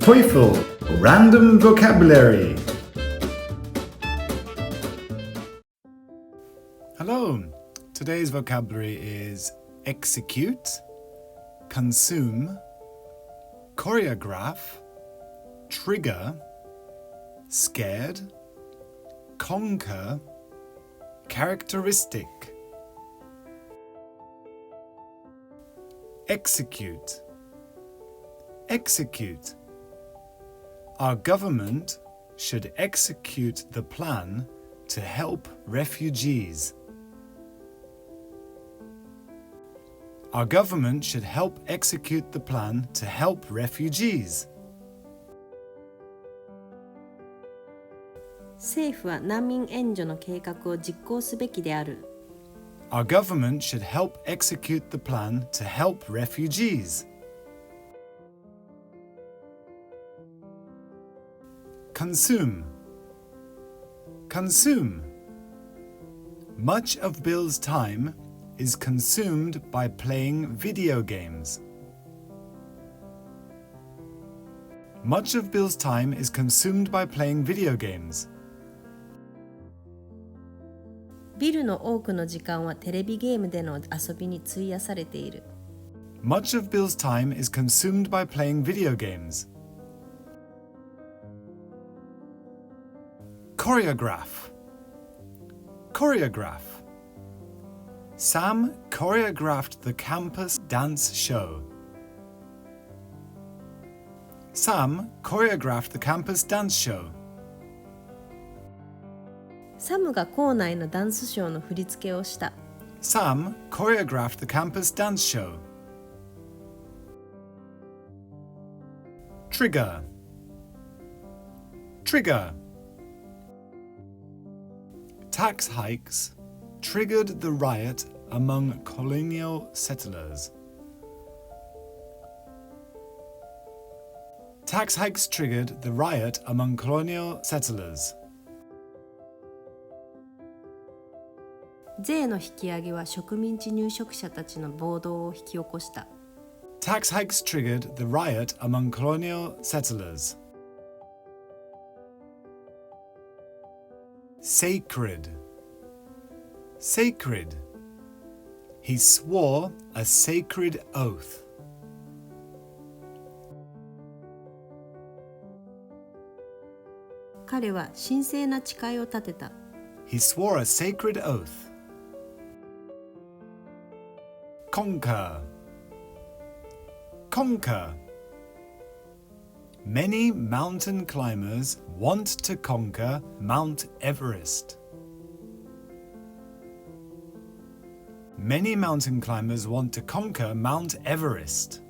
TOEFL Random Vocabulary. Hello, today's vocabulary is execute, consume, choreograph, trigger, scared, conquer, characteristic. Execute. Execute. Our government should execute the plan to help refugees. Our government should help execute the plan to help refugees. 政府は難民援助の計画を実行すべきである。Our government should help execute the plan to help refugees. Consume. Consume. Much of Bill's time is consumed by playing video games. Much of Bill's time is consumed by playing video games. ビルの多くの時間はテレビゲームでの遊びに費やされている。Much of Bill's time is consumed by playing video games. Choreograph. Choreograph. Sam choreographed the campus dance show. Sam choreographed the campus dance show. サムが校内のダンスショーの振り付けをした。Sam choreographed the campus dance show. Trigger. Trigger. Tax hikes triggered the riot among colonial settlers. Tax hikes triggered the riot among colonial settlers. 税の引き上げは植民地入植者たちの暴動を引き起こした。Tax hikes triggered the riot among colonial settlers. Sacred. Sacred. He swore a sacred oath.「彼は神聖な誓いを立てた。He swore a sacred oath. Conquer. Conquer. Many mountain climbers want to conquer Mount Everest. Many mountain climbers want to conquer Mount Everest.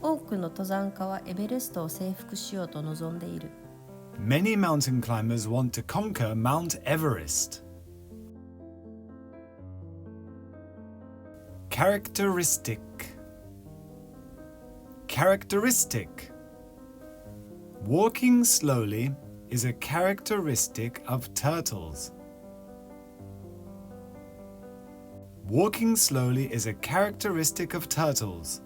多くの登山家はエベレストを征服しようと望んでいる。Many mountain climbers want to conquer Mount Everest. Characteristic. Characteristic. Walking slowly is a characteristic of turtles. Walking slowly is a characteristic of turtles.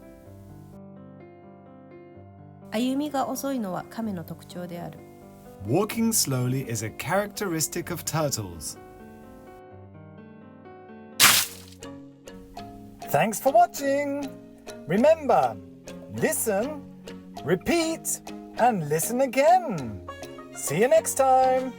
歩みが遅いのは亀の特徴である。Walking slowly is a characteristic of turtles. Thanks for watching. Remember, listen, repeat, and listen again. See you next time.